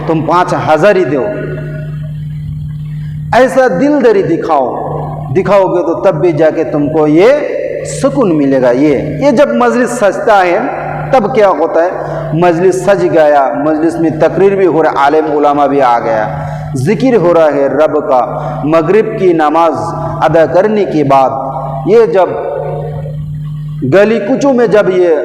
तुम 5000 ही दो। ऐसा दिलदारी दिखाओगे तो तब भी जाके तुमको ये सुकून मिलेगा। ये जब मजलिस सजता है तब क्या होता है, मजलिस सज गया, मजलिस में तकरीर भी हो रहा, आलिम उलामा भी आ गया, जिक्र हो रहा है रब का, मगरिब की नमाज अदा करने के बाद ये जब गली कुचों में जब ये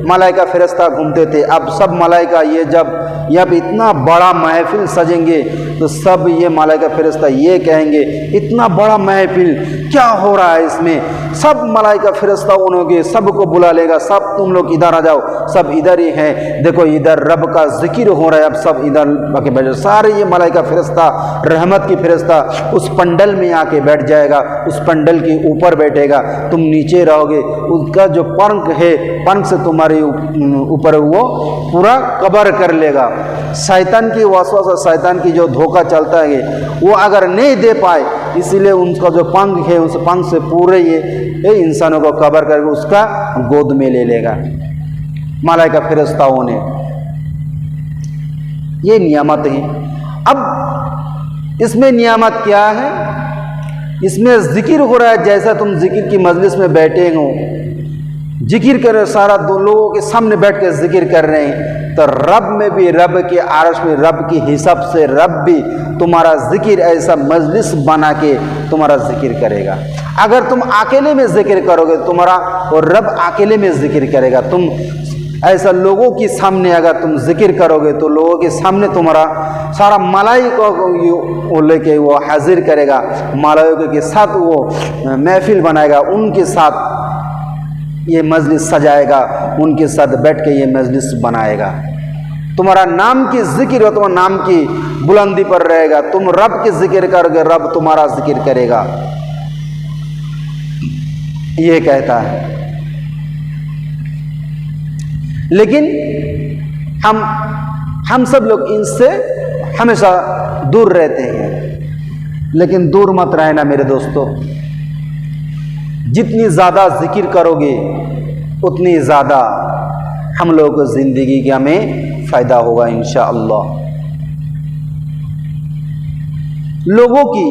मलाइका फरिश्ता घूमते थे, अब सब मलाइका ये जब इतना बड़ा महफिल सजेंगे तो सब ये मलाइका फरिश्ता ये कहेंगे इतना बड़ा महफिल क्या हो रहा है इसमें। सब मलाइका फरिश्ता उन्होंने सबको बुला लेगा, सब तुम लोग इधर आ जाओ, सब इधर ही हैं, देखो इधर रब का जिक्र हो रहा है, अब सब इधर आके बैठ जाओ। सारे ये मलाइका फरिश्ता, रहमत की फरिश्ता उस पंडल में आके बैठ जाएगा, उस पंडल के ऊपर बैठेगा, तुम नीचे रहोगे, उसका जो पंख है पंख से तुम्हारे ऊपर वो पूरा कवर कर लेगा। शैतान की वसवसा, शैतान की जो धोखा चलता है वो अगर नहीं दे पाए, इसीलिए उनका जो पंख है उस पंख से पूरे ये इंसानों को कवर करके उसका गोद में ले लेगा मलाइका फरिश्ताओं ने। ये नियामत है। अब इसमें नियामत क्या है, इसमें जिक्र हो रहा है, जैसा तुम जिक्र की मजलिस में बैठे हो, जिक्र कर रहे, सारा दो लोगों के सामने बैठ के जिक्र कर रहे हैं, तो रब में भी, रब के आरश में रब की हिसाब से रब भी तुम्हारा जिक्र ऐसा मजलिस बना के तुम्हारा जिक्र करेगा। अगर तुम अकेले में जिक्र करोगे तुम्हारा, और रब अकेले में जिक्र करेगा। तुम ऐसा लोगों के सामने अगर तुम जिक्र करोगे तो लोगों के सामने तुम्हारा सारा मलाइका को लेके वो हाजिर करेगा, मलाइका के साथ वो महफिल बनाएगा, उनके साथ ये मजलिस सजाएगा, उनके साथ बैठ के ये मजलिस बनाएगा। तुम्हारा नाम की जिक्र हो, तुम्हारा नाम की बुलंदी पर रहेगा, तुम रब के जिक्र करोगे, रब तुम्हारा जिक्र करेगा। ये कहता है। लेकिन हम सब लोग इनसे हमेशा दूर रहते हैं। लेकिन दूर मत रहना मेरे दोस्तों, जितनी ज़्यादा जिक्र करोगे उतनी ज़्यादा हम लोगों को ज़िंदगी का में फ़ायदा होगा इंशाअल्लाह। लोगों की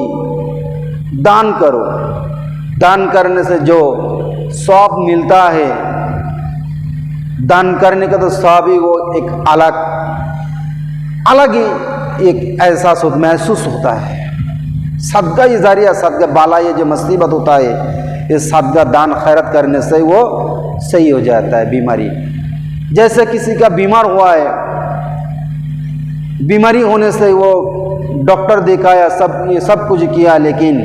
दान करो, दान करने से जो सवाब मिलता है, दान करने का तो सवाब ही वो एक अलग ही एक एहसास महसूस होता है। सदका ही जारिया, सदका बाला, ये जो मुसीबत होता है, ये सदका दान खैरत करने से वो सही हो जाता है। बीमारी, जैसे किसी का बीमार हुआ है, बीमारी होने से वो डॉक्टर दिखाया, ये सब कुछ किया, लेकिन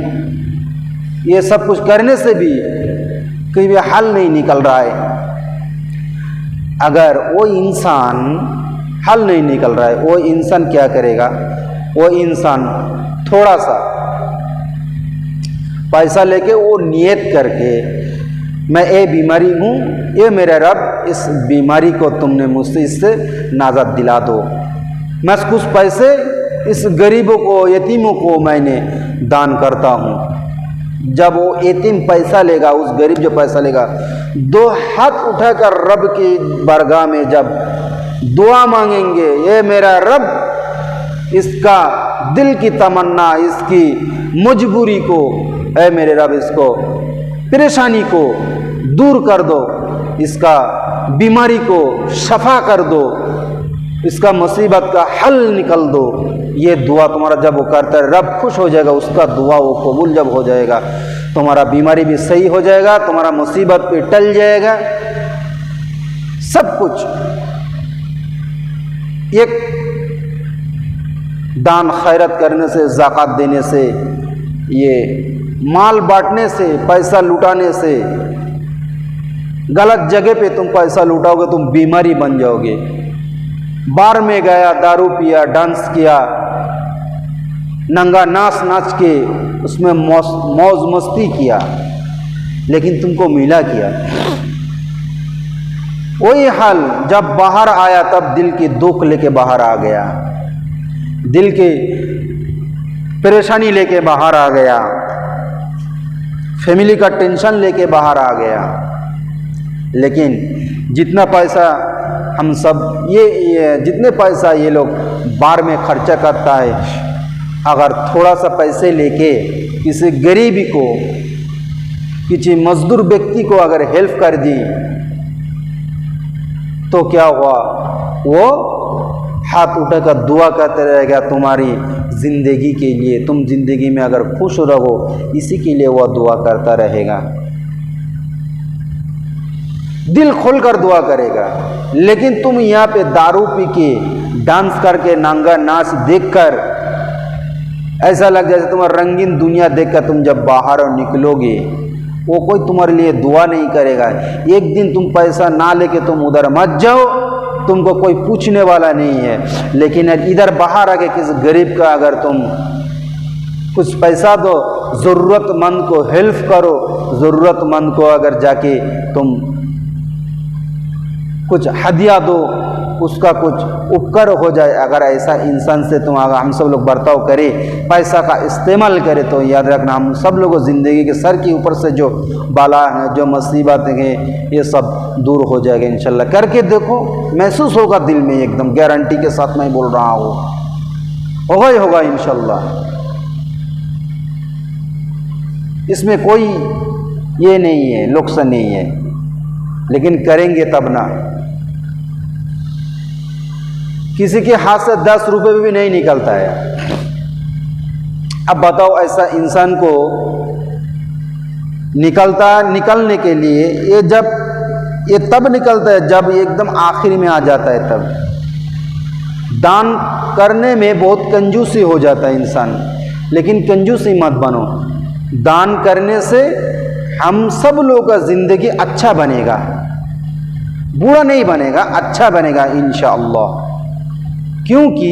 ये सब कुछ करने से भी कहीं भी हल नहीं निकल रहा है। अगर वो इंसान हल नहीं निकल रहा है, वो इंसान क्या करेगा, वो इंसान थोड़ा सा पैसा लेके वो नियत करके, मैं ये बीमारी हूँ, ये मेरा रब, इस बीमारी को तुमने मुझसे इससे नाजात दिला दो, मैं कुछ पैसे इस गरीबों को, यतीमों को मैंने दान करता हूँ। जब वो यतीम पैसा लेगा, उस गरीब जो पैसा लेगा, दो हाथ उठाकर रब की बारगाह में जब दुआ मांगेंगे, ये मेरा रब, इसका दिल की तमन्ना, इसकी मजबूरी को, ऐ मेरे रब, इसको परेशानी को दूर कर दो, इसका बीमारी को शफा कर दो, इसका मुसीबत का हल निकल दो। ये दुआ तुम्हारा जब वो करता है, रब खुश हो जाएगा, उसका दुआ वो कबूल जब हो जाएगा, तुम्हारा बीमारी भी सही हो जाएगा, तुम्हारा मुसीबत भी टल जाएगा, सब कुछ। एक दान खैरत करने से, ज़कात देने से, ये माल बांटने से, पैसा लुटाने से, गलत जगह पे तुम पैसा लुटाओगे, तुम बीमारी बन जाओगे। बार में गया, दारू पिया, डांस किया, नंगा नाच के उसमें मौज मस्ती किया, लेकिन तुमको मिला क्या? वही हाल जब बाहर आया तब दिल की दुख लेके बाहर आ गया, दिल की परेशानी लेके बाहर आ गया, फैमिली का टेंशन लेके बाहर आ गया। लेकिन जितना पैसा हम सब ये जितने पैसा ये लोग बार में खर्चा करता है, अगर थोड़ा सा पैसे लेके किसी गरीबी को, किसी मजदूर व्यक्ति को अगर हेल्प कर दी तो क्या हुआ, वो हाथ उठाकर दुआ करते रहेगा तुम्हारी जिंदगी के लिए, तुम जिंदगी में अगर खुश रहो, इसी के लिए वह दुआ करता रहेगा, दिल खोलकर दुआ करेगा। लेकिन तुम यहाँ पे दारू पी के, डांस करके, नांगा नाच देखकर ऐसा लग जैसे तुम्हारा रंगीन दुनिया देखकर तुम जब बाहर निकलोगे, वो कोई तुम्हारे लिए दुआ नहीं करेगा। एक दिन तुम पैसा ना लेके तुम उधर मत जाओ, तुमको कोई पूछने वाला नहीं है। लेकिन इधर बाहर आके किसी गरीब का अगर तुम कुछ पैसा दो, ज़रूरतमंद को हेल्प करो, ज़रूरतमंद को अगर जाके तुम कुछ हदिया दो, उसका कुछ उपकार हो जाए, अगर ऐसा इंसान से तुम अगर हम सब लोग बर्ताव करें, पैसा का इस्तेमाल करें, तो याद रखना हम सब लोगों ज़िंदगी के सर के ऊपर से जो बाला हैं, जो मुसीबतें हैं, ये सब दूर हो जाएगा इंशाल्लाह। करके देखो, महसूस होगा दिल में, एकदम गारंटी के साथ मैं बोल रहा हूँ, होगा ही होगा इंशाल्लाह। इसमें कोई ये नहीं है, नुकसान नहीं है, लेकिन करेंगे तब ना। किसी के हाथ से 10 रुपए भी नहीं निकलता है। अब बताओ, ऐसा इंसान को निकलने के लिए ये तब निकलता है जब एकदम आखिर में आ जाता है, तब दान करने में बहुत कंजूसी हो जाता है इंसान। लेकिन कंजूसी मत बनो, दान करने से हम सब लोगों का जिंदगी अच्छा बनेगा, बुरा नहीं बनेगा, अच्छा बनेगा इंशाअल्लाह। क्योंकि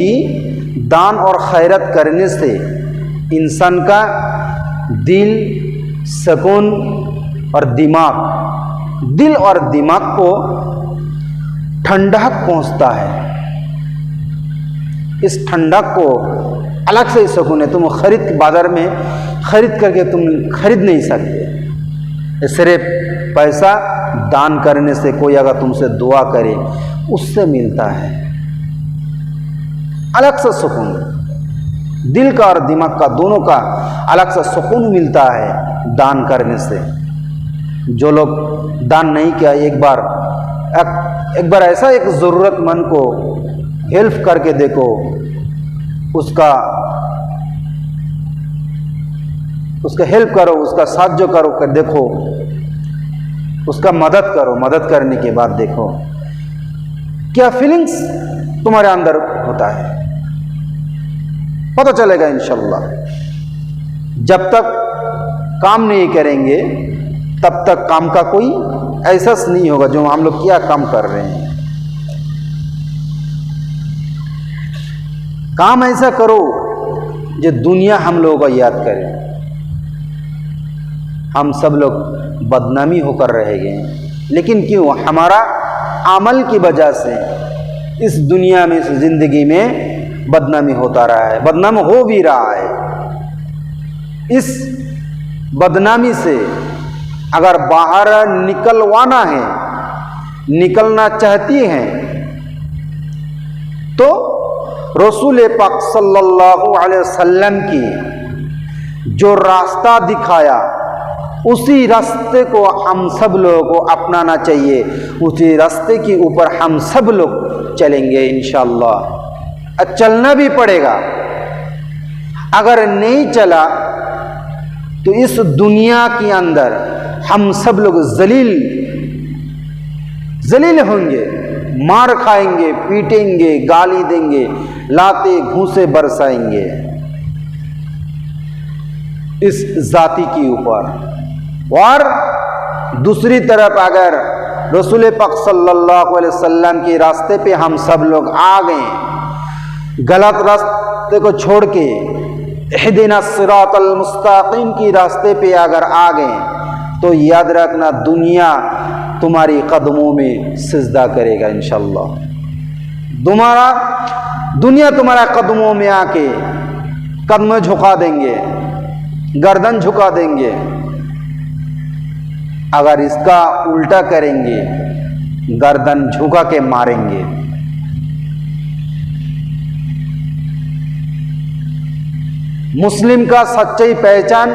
दान और खैरत करने से इंसान का दिल, सुकून और दिल और दिमाग को ठंडक पहुंचता है। इस ठंडक को अलग से ही सुकून है, तुम बाजार में खरीद करके तुम खरीद नहीं सकते। सिर्फ पैसा दान करने से, कोई अगर तुमसे दुआ करे, उससे मिलता है अलग से सुकून, दिल का और दिमाग का दोनों का अलग से सुकून मिलता है दान करने से। जो लोग दान नहीं किया, एक बार ऐसा एक ज़रूरतमंद को हेल्प करके देखो, उसका हेल्प करो, उसका साहाय्य करो कर देखो, उसका मदद करो। मदद करने के बाद देखो क्या फीलिंग्स तुम्हारे अंदर होता है, पता चलेगा इंशाल्लाह। जब तक काम नहीं करेंगे तब तक काम का कोई एहसास नहीं होगा जो हम लोग क्या काम कर रहे हैं। काम ऐसा करो जो दुनिया हम लोगों को याद करे। हम सब लोग बदनामी होकर रह गए, लेकिन क्यों? हमारा अमल की वजह से इस दुनिया में, इस जिंदगी में बदनामी होता रहा है, बदनाम हो भी रहा है। इस बदनामी से अगर बाहर निकलवाना है, निकलना चाहती हैं, तो रसूल पाक सल्लल्लाहु अलैहि वसल्लम की जो रास्ता दिखाया, उसी रास्ते को हम सब लोगों को अपनाना चाहिए। उसी रास्ते के ऊपर हम सब लोग चलेंगे इंशाअल्लाह। चलना भी पड़ेगा। अगर नहीं चला तो इस दुनिया के अंदर हम सब लोग जलील होंगे, मार खाएंगे, पीटेंगे, गाली देंगे, लाते घूंसे बरसाएंगे इस जाति के ऊपर। और दूसरी तरफ अगर रसूल पाक सल्लल्लाहु अलैहि वसल्लम के रास्ते पे हम सब लोग आ गए, गलत रास्ते को छोड़ के इहदिना सिरातल मुस्तकीम की रास्ते पे अगर आ गए, तो याद रखना दुनिया तुम्हारी कदमों में सिजदा करेगा इंशाअल्लाह। दुनिया तुम्हारा कदमों में आके कदम झुका देंगे, गर्दन झुका देंगे। अगर इसका उल्टा करेंगे, गर्दन झुका के मारेंगे। मुस्लिम का सच्ची पहचान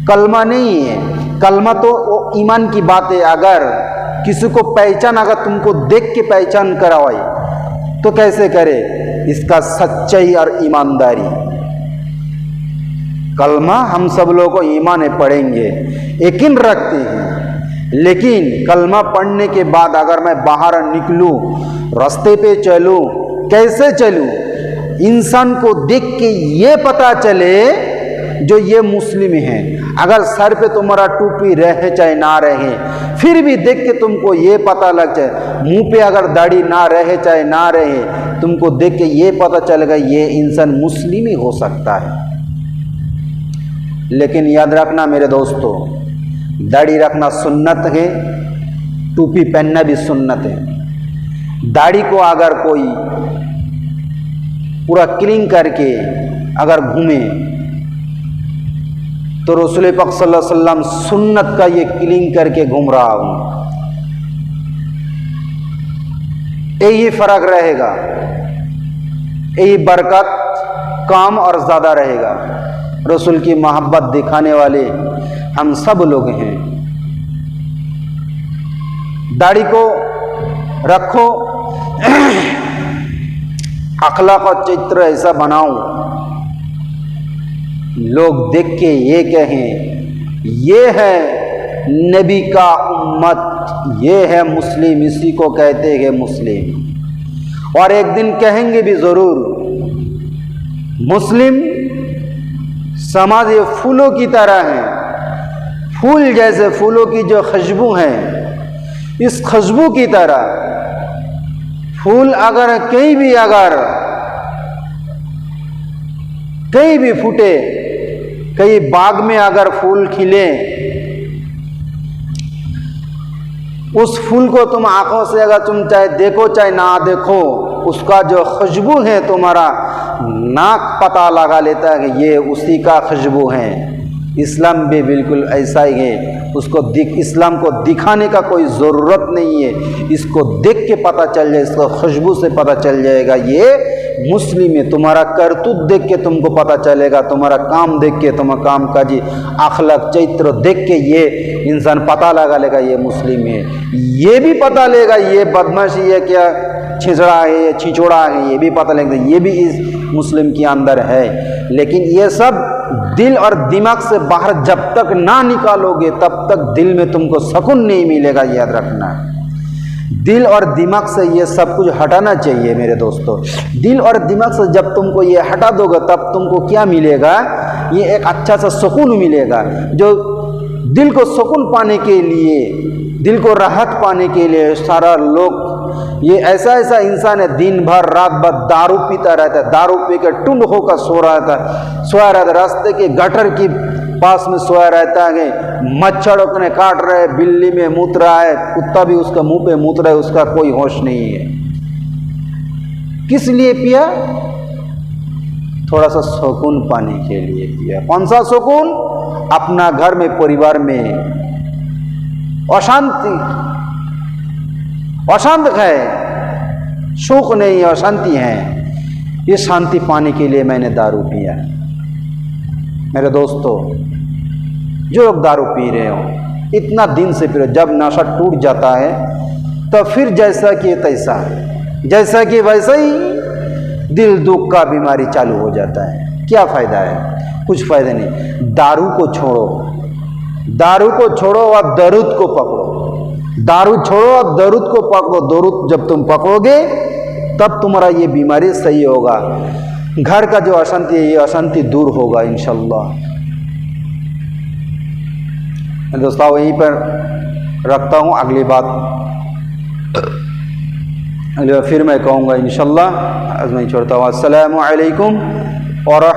कलमा नहीं है। कलमा तो वो ईमान की बात है। अगर किसी को पहचान अगर तुमको देख के पहचान करावाई तो कैसे करे? इसका सच्चाई और ईमानदारी। कलमा हम सब लोगों को ईमान है, पढ़ेंगे, यकीन रखते हैं, लेकिन कलमा पढ़ने के बाद अगर मैं बाहर निकलूं, रास्ते पे चलूं, कैसे चलूं? इंसान को देख के ये पता चले जो ये मुस्लिम है। अगर सर पे तुम्हारा टोपी रहे चाहे ना रहे, फिर भी देख के तुमको ये पता लग जाए, मुंह पे अगर दाढ़ी ना रहे चाहे ना रहे, तुमको देख के ये पता चलेगा ये इंसान मुस्लिम ही हो सकता है। लेकिन याद रखना मेरे दोस्तों, दाढ़ी रखना सुन्नत है, टोपी पहनना भी सुन्नत है। दाढ़ी को अगर कोई पूरा क्लीन करके अगर घूमे तो रसूल पाक सल्लल्लाहु अलैहि वसल्लम सुन्नत का ये क्लीन करके घूम रहा हूं, यही फर्क रहेगा, यही बरकत काम और ज्यादा रहेगा। रसूल की मोहब्बत दिखाने वाले हम सब लोग हैं। दाढ़ी को रखो, अखलाक और चरित्र ऐसा बनाओ, लोग देख के ये कहें ये है नबी का उम्मत, ये है मुस्लिम, इसी को कहते हैं मुस्लिम। और एक दिन कहेंगे भी जरूर, मुस्लिम समाज ये फूलों की तरह है, फूल जैसे फूलों की जो खुशबू है, इस खुशबू की तरह फूल अगर कहीं भी फूटे, कहीं बाग में अगर फूल खिले, उस फूल को तुम आंखों से अगर तुम चाहे देखो चाहे ना देखो, उसका जो खुशबू है तुम्हारा नाक पता लगा लेता है कि ये उसी का खुशबू है। इस्लाम भी बिल्कुल ऐसा ही है, उसको इस्लाम को दिखाने का कोई ज़रूरत नहीं है, इसको देख के पता चल जाए, इसको खुशबू से पता चल जाएगा ये मुस्लिम है। तुम्हारा करतूत देख के तुमको पता चलेगा, तुम्हारा काम देख के, तुम्हारा काम काजी अखलाक चरित्र देख के ये इंसान पता लगा लेगा ये मुस्लिम है। ये भी पता लेगा ये बदमाशी है क्या, छिछड़ा है, ये छिछोड़ा है, ये भी पता लगेगा, ये भी इस मुस्लिम के अंदर है। लेकिन ये सब दिल और दिमाग से बाहर जब तक ना निकालोगे तब तक दिल में तुमको सुकून नहीं मिलेगा, याद रखना। दिल और दिमाग से ये सब कुछ हटाना चाहिए मेरे दोस्तों। दिल और दिमाग से जब तुमको ये हटा दोगे तब तुमको क्या मिलेगा? ये एक अच्छा सा सुकून मिलेगा। जो दिल को सुकून पाने के लिए, दिल को राहत पाने के लिए सारा लोग, ये ऐसा इंसान है दिन भर रात भर दारू पीता रहता है, दारू पी के टुंड होकर सोया रहता है, रास्ते के गटर के पास में सोया रहता है, मच्छर अपने काट रहे, बिल्ली में मूत रहा है, कुत्ता भी उसका मुंह पे मूत रहा है, उसका कोई होश नहीं है। किस लिए पिया? थोड़ा सा सुकून पाने के लिए पिया। कौन सा सुकून? अपना घर में, परिवार में अशांत है, सुख नहीं, अशांति है। ये शांति पाने के लिए मैंने दारू पिया। मेरे दोस्तों, जो लोग दारू पी रहे हो, इतना दिन से पी रहे हो, जब नशा टूट जाता है तो फिर जैसा कि तैसा, जैसा कि वैसा ही दिल दुख का बीमारी चालू हो जाता है। क्या फायदा है? कुछ फायदा नहीं। दारू को छोड़ो, दारू को छोड़ो और दरूद को पकड़ो, दारू छोड़ो और दरूद को पकड़ो। दरूद जब तुम पकड़ोगे तब तुम्हारा ये बीमारी सही होगा। घर का जो अशांति है, ये अशांति दूर होगा इंशाल्लाह। दोस्तों, वहीं पर रखता हूँ। अगली बात फिर मैं कहूँगा इंशाल्लाह। आज मैं छोड़ता हूँ। अस्सलामु अलैकुम और